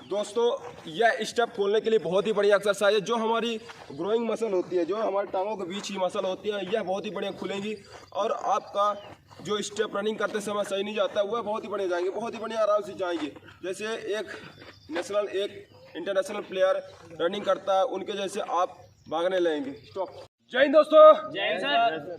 दोस्तों यह स्टेप खोलने के लिए बहुत ही बढ़िया एक्सरसाइज है। जो हमारी ग्रोइंग मसल होती है, जो हमारी टांगों के बीच की मसल होती है, यह बहुत ही बढ़िया खुलेंगी और आपका जो स्टेप रनिंग करते समय सही नहीं जाता है वह बहुत ही बढ़िया जाएंगे, बहुत ही बढ़िया आराम से जाएंगे। जैसे एक नेशनल एक इंटरनेशनल प्लेयर रनिंग करता है, उनके जैसे आप भागने लगेंगे। स्टॉप। जय हिंद दोस्तों। जय हिंद सर।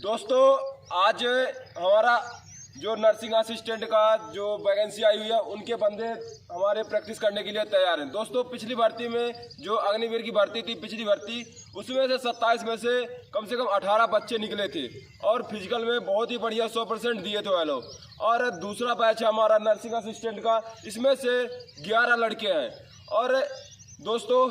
दोस्तों आज हमारा जो नर्सिंग असिस्टेंट का जो वैकेंसी आई हुई है, उनके बंदे हमारे प्रैक्टिस करने के लिए तैयार हैं। दोस्तों पिछली भर्ती में जो अग्निवीर की भर्ती थी, पिछली भर्ती, उसमें से 27 में से कम 18 बच्चे निकले थे और फिजिकल में बहुत ही बढ़िया 100% दिए थे वह लोग। और दूसरा बैच है हमारा नर्सिंग असिस्टेंट का, इसमें से 11 लड़के हैं। और दोस्तों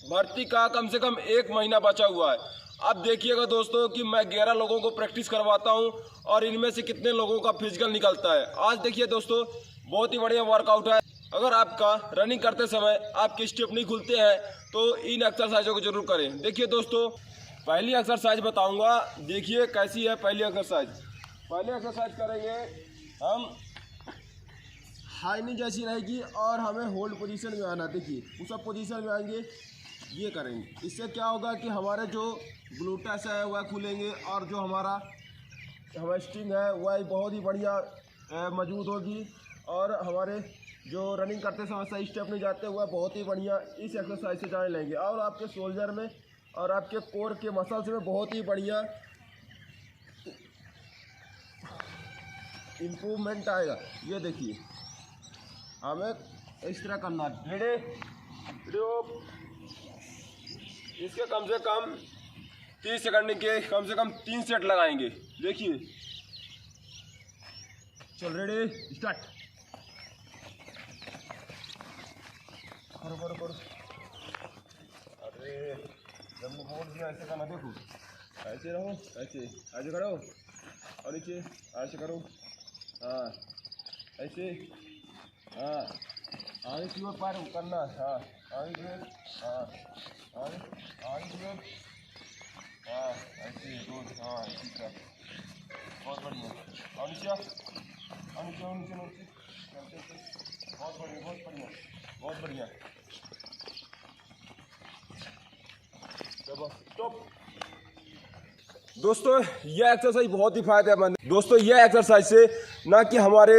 भर्ती का कम से कम 1 महीना बचा हुआ है। अब देखिएगा दोस्तों कि मैं 11 लोगों को प्रैक्टिस करवाता हूं और इनमें से कितने लोगों का फिजिकल निकलता है। आज देखिए दोस्तों बहुत ही बढ़िया वर्कआउट है। अगर आपका रनिंग करते समय आपके स्टेप नहीं खुलते हैं तो इन एक्सरसाइजों को जरूर करें। देखिए दोस्तों पहली एक्सरसाइज बताऊंगा, देखिए कैसी है पहली एक्सरसाइज। पहली एक्सरसाइज करेंगे हम, हाई नी जैसी रहेगी और हमें होल्ड पोजीशन में आना। देखिए उस पोजीशन में आएंगे, ये करेंगे। इससे क्या होगा कि हमारे जो ग्लूटस है वह खुलेंगे और जो हमारा हैमस्ट्रिंग है वह बहुत ही बढ़िया मजबूत होगी और हमारे जो रनिंग करते समय सही स्टेप नहीं जाते वह बहुत ही बढ़िया इस एक्सरसाइज से जाने लेंगे। और आपके शोल्डर में और आपके कोर के मसल्स में बहुत ही बढ़िया इम्प्रूवमेंट आएगा। ये देखिए हमें इस तरह करना है। रेडी, इसके कम से कम 30 सेकंड के कम से कम 3 सेट लगाएंगे। देखिए चल, रेडी, स्टार्ट। करो करो करो। अरे जब मैं बोल दिया ऐसे करना, देखो ऐसे रहो, ऐसे ऐसे करो और नीचे ऐसे करो। हाँ ऐसे, हाँ आगे की ओर पैर करना। हाँ आगे की ओर, हाँ आगे आगे की ओर, हाँ ऐसे रोज, हाँ ठीक है, बहुत बढ़िया। और नीचे और नीचे और नीचे नीचे, बहुत बढ़िया बहुत बढ़िया बहुत बढ़िया। स्टॉप। दोस्तों यह एक्सरसाइज बहुत ही फायदेमंद है। दोस्तों यह एक्सरसाइज से ना कि हमारे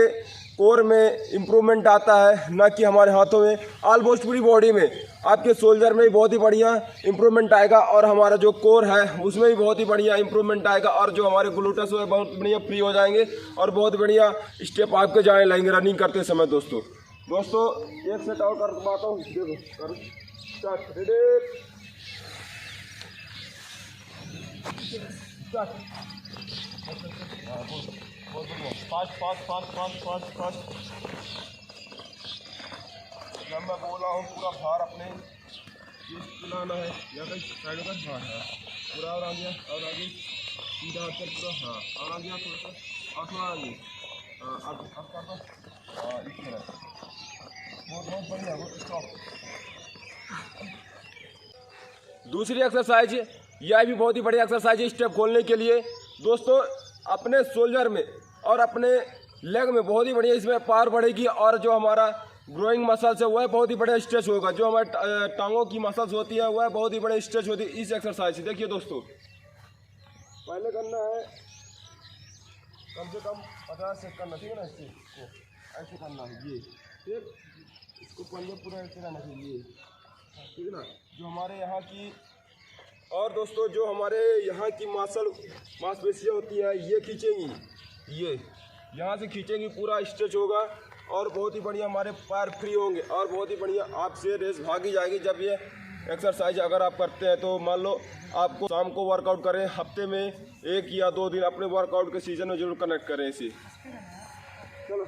कोर में इम्प्रूवमेंट आता है, ना कि हमारे हाथों में, ऑलमोस्ट पूरी बॉडी में, आपके शोल्डर में भी बहुत ही बढ़िया इम्प्रूवमेंट आएगा और हमारा जो कोर है उसमें भी बहुत ही बढ़िया इम्प्रूवमेंट आएगा और जो हमारे ग्लूटस है बहुत बढ़िया फ्री हो जाएंगे और बहुत बढ़िया स्टेप आपके जाने लगेंगे रनिंग करते समय। दोस्तों एक सेट और करवाता हूँ, देखो कर स्टार्ट। Ready, start. बहुत बढ़िया, fast fast fast fast fast fast. जब मैं बोला हूँ पूरा भार अपने चलाना है, या कहीं साइड पर, हाँ हाँ पूरा और आ गया और आगे सीधा कर पूरा, हाँ और आ गया थोड़ा सा और थोड़ा आगे, हाँ अब कर दो, हाँ इस तरह, बहुत बढ़िया। वो स्टॉप। दूसरी एक्सरसाइज, यह भी बहुत ही बढ़िया एक्सरसाइज है स्टेप खोलने के लिए। दोस्तों अपने शोल्डर में और अपने लेग में बहुत ही बढ़िया इसमें पावर बढ़ेगी और जो हमारा ग्रोइंग मसल्स है वह बहुत ही बढ़िया स्ट्रेच होगा। जो हमारे टांगों की मसल्स होती है वह बहुत ही बढ़िया स्ट्रेच होती है इस एक्सरसाइज से। देखिए दोस्तों पहले करना है कम से कम 50 सेकंड करना, ठीक है ना। इसको ऐसे करना है, ये ठीक, इसको पहले पूरा ऐसे करना चाहिए, ठीक है ना। जो हमारे यहाँ की, और दोस्तों जो हमारे यहाँ की मांसपेशियाँ होती हैं ये खींचेंगी, ये यहाँ से खींचेंगी, पूरा स्ट्रेच होगा और बहुत ही बढ़िया हमारे पैर फ्री होंगे और बहुत ही बढ़िया आपसे रेस भागी जाएगी। जब ये एक्सरसाइज अगर आप करते हैं तो मान लो आपको शाम को वर्कआउट करें, हफ्ते में 1 या 2 दिन अपने वर्कआउट के सीजन में जरूर कनेक्ट करें इसे। चलो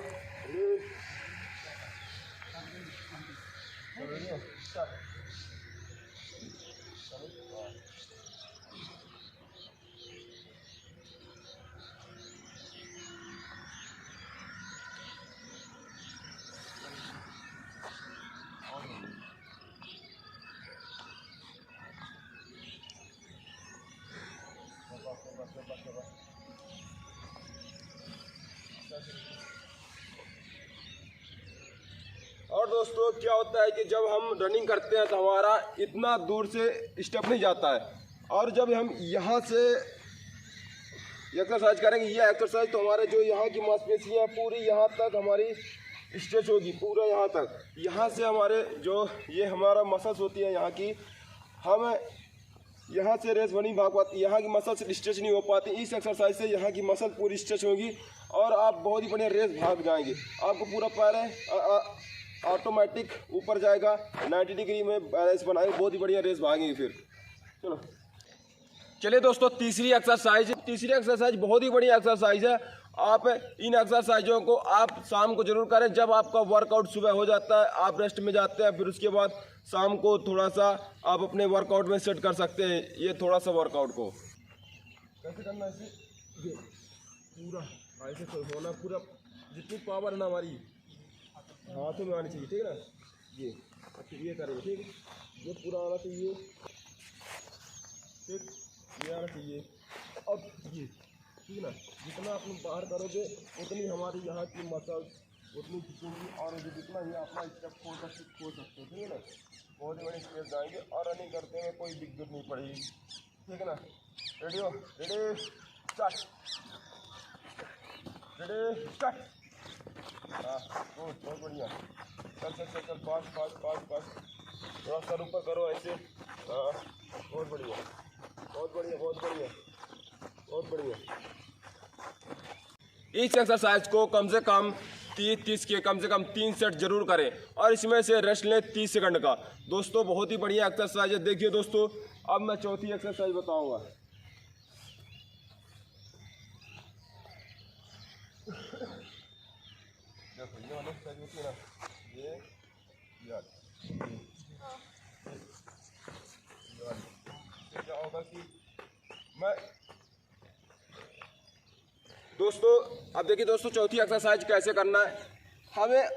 और दोस्तों क्या होता है कि जब हम रनिंग करते हैं तो हमारा इतना दूर से स्टेप नहीं जाता है, और जब हम यहाँ से एक्सरसाइज करेंगे, ये एक्सरसाइज तो हमारे जो यहाँ की मांसपेशियाँ पूरी यहाँ तक हमारी स्ट्रेच होगी, पूरा यहाँ तक। यहाँ से हमारे जो ये हमारा मसल्स होती है यहाँ की, हम यहाँ से रेस नहीं भाग पाती, यहाँ की मसल्स स्ट्रेच नहीं हो पाती। इस एक्सरसाइज से यहाँ की मसल पूरी स्ट्रेच होगी और आप बहुत ही बढ़िया रेस भाग जाएंगे। आपको पूरा पैर ऑटोमेटिक ऊपर जाएगा, 90 डिग्री में बैलेंस बनाएंगे, बहुत ही बढ़िया रेस भागेंगे फिर। चलिए दोस्तों, तीसरी एक्सरसाइज बहुत ही बढ़िया एक्सरसाइज है। आप इन एक्सरसाइजों को आप शाम को जरूर करें। जब आपका वर्कआउट सुबह हो जाता है, आप रेस्ट में जाते हैं, फिर उसके बाद शाम को थोड़ा सा आप अपने वर्कआउट में सेट कर सकते हैं। ये थोड़ा सा वर्कआउट को कैसे करना है, ऐसे ये पूरा ऐसे होना, पूरा जितनी पावर है ना हमारी हाथों में आनी चाहिए, ठीक है ना। ये अच्छा ये करेंगे, ठीक है, ये पूरा आना चाहिए, ठीक, ये आना चाहिए। अब ये ठीक है ना, जितना आप बाहर करोगे उतनी हमारी यहाँ की मसल्स उतनी खींचेंगी, और जितना ये अपना स्टेप खोल सकते हो, ठीक है ना। बहुत ही बड़ी स्टेप जाएंगे और रनिंग करते हुए कोई दिक्कत नहीं पड़ेगी, ठीक है ना। रेडी हो, रेडी स्टार्ट, रेडी स्टार्ट। हाँ बहुत बढ़िया, चल फास्ट, थोड़ा सर ऊपर करो ऐसे। हाँ बहुत बढ़िया, इस एक्सरसाइज को कम से कम 30 के कम से कम 3 सेट जरूर करें, और इसमें से रेस्ट लें 30 सेकंड का। दोस्तों बहुत ही बढ़िया एक्सरसाइज है। देखिए दोस्तों, अब मैं चौथी एक्सरसाइज बताऊंगा। देखो ये वाली एक्सरसाइज होती है ना, ये क्या होगा कि मैं दोस्तों, अब देखिए दोस्तों, चौथी एक्सरसाइज कैसे करना है। हमें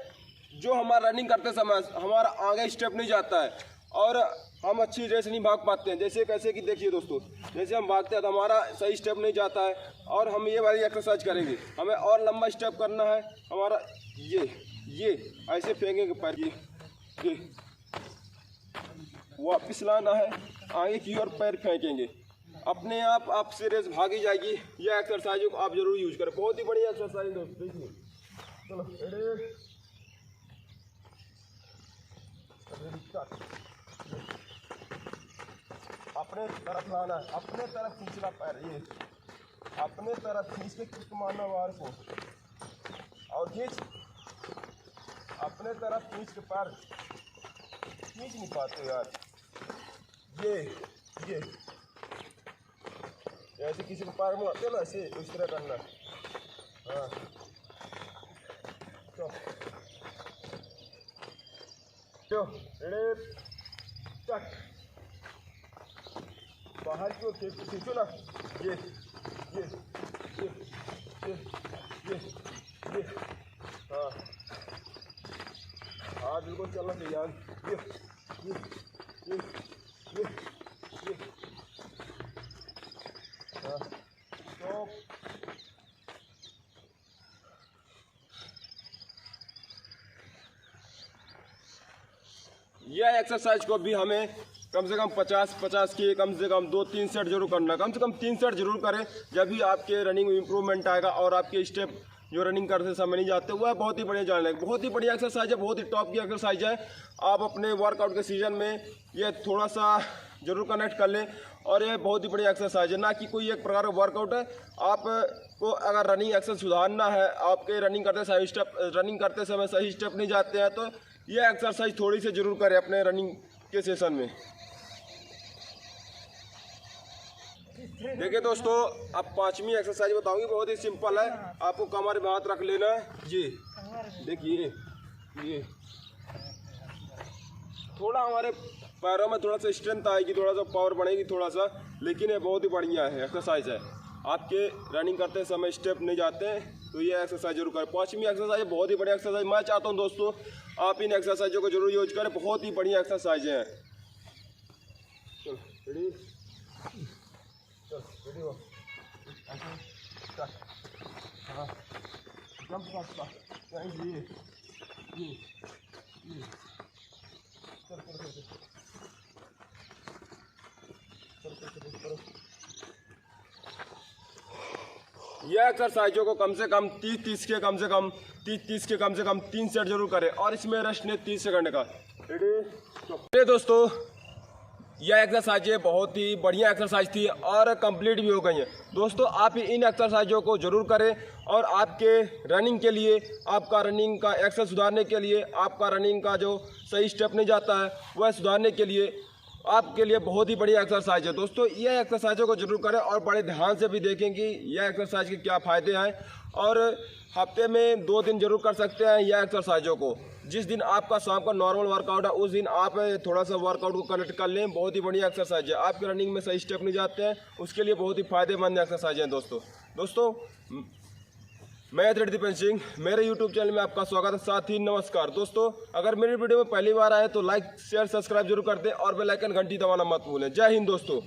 जो हमारा रनिंग करते समय हमारा आगे स्टेप नहीं जाता है और हम अच्छी रेस नहीं भाग पाते हैं। जैसे कैसे कि देखिए दोस्तों, जैसे हम भागते हैं तो हमारा सही स्टेप नहीं जाता है, और हम ये वाली एक्सरसाइज करेंगे। हमें और लंबा स्टेप करना है। हमारा ये ऐसे फेंकेंगे पैर, ये वापिस लाना है, आगे की ओर पैर फेंकेंगे, अपने आप आपसे रेस भागी जाएगी। यह एक्सरसाइज को आप जरूर यूज करें, बहुत ही बढ़िया एक्सरसाइज दोस्तों। देखिए चलो, अपने तरफ लाना है, अपने तरफ खींचना पैर, ये अपने तरफ खींच के किक मारना बाहर को, और खींच अपने तरफ खींच के पैर, खींच नहीं पाते यार, ये ऐसे किसी को पैर में आते ना, ऐसे इस तरह करना। हाँ तो रेडी स्टार्ट, बाहर की ओर खींचो ना, ये हाँ बिल्कुल चलना चाहिए। ये तो यह एक्सरसाइज को भी हमें कम से कम 50 के कम से कम 2-3 सेट जरूर करना, कम से कम 3 सेट जरूर करें। जब भी आपके रनिंग में इम्प्रूवमेंट आएगा और आपके स्टेप जो रनिंग करते समय नहीं जाते, वह बहुत ही बढ़िया जान लेंगे। बहुत ही बढ़िया एक्सरसाइज है, बहुत ही टॉप की एक्सरसाइज है। आप अपने वर्कआउट के सीजन में ये थोड़ा सा जरूर कनेक्ट कर लें, और ये बहुत ही बढ़िया एक्सरसाइज है, ना कि कोई एक प्रकार का वर्कआउट है। आपको अगर रनिंग एक्सरसाइज सुधारना है, आपके रनिंग करते समय सही स्टेप नहीं जाते हैं, तो ये एक्सरसाइज थोड़ी सी जरूर करें अपने रनिंग के सेशन में। देखिए दोस्तों, अब 5वीं एक्सरसाइज बताऊंगी, बहुत ही सिंपल है। आपको कमर में हाथ रख लेना है, ये देखिए, ये थोड़ा हमारे पैरों में थोड़ा सा स्ट्रेंथ आएगी, थोड़ा सा पावर बढ़ेगी थोड़ा सा, लेकिन ये बहुत ही बढ़िया है एक्सरसाइज है। आपके रनिंग करते समय स्टेप नहीं जाते हैं तो ये एक्सरसाइज जरूर करें। 5वीं एक्सरसाइज बहुत ही बढ़िया एक्सरसाइज, मैं चाहता हूँ दोस्तों आप इन एक्सरसाइजों को जरूर यूज करें, बहुत ही बढ़िया एक्सरसाइज है। चलो रेडी, रेडी हो, हाँ जंप करता, ये यह एक्सरसाइजों को कम से कम 30 के कम से कम 3 सेट जरूर करें और इसमें रेस्ट ने 30 सेकंड का। रेडी दोस्तों, यह एक्सरसाइज बहुत ही बढ़िया एक्सरसाइज थी और कंप्लीट भी हो गई है। दोस्तों आप इन एक्सरसाइजों को जरूर करें और आपके रनिंग के लिए, आपका रनिंग का एक्सेल सुधारने के लिए, आपका रनिंग का जो सही स्टेप नहीं जाता है वह सुधारने के लिए आपके लिए बहुत ही बढ़िया एक्सरसाइज है। दोस्तों यह एक्सरसाइजों को जरूर करें और बड़े ध्यान से भी देखें कि यह एक्सरसाइज के क्या फ़ायदे हैं, और हफ्ते में 2 दिन जरूर कर सकते हैं यह एक्सरसाइजों को। जिस दिन आपका शाम का नॉर्मल वर्कआउट है उस दिन आप थोड़ा सा वर्कआउट को कनेक्ट कर लें। बहुत ही बढ़िया एक्सरसाइज है, आपके रनिंग में सही स्टेप नहीं जाते हैं उसके लिए बहुत ही फायदेमंद एक्सरसाइज है। दोस्तों मैं एथलीट दीपेन सिंह, मेरे YouTube चैनल में आपका स्वागत है। साथ ही नमस्कार। दोस्तों अगर मेरी वीडियो में पहली बार आए तो लाइक शेयर सब्सक्राइब जरूर कर दें और बेल आइकन घंटी दबाना मत भूलें। जय हिंद दोस्तों।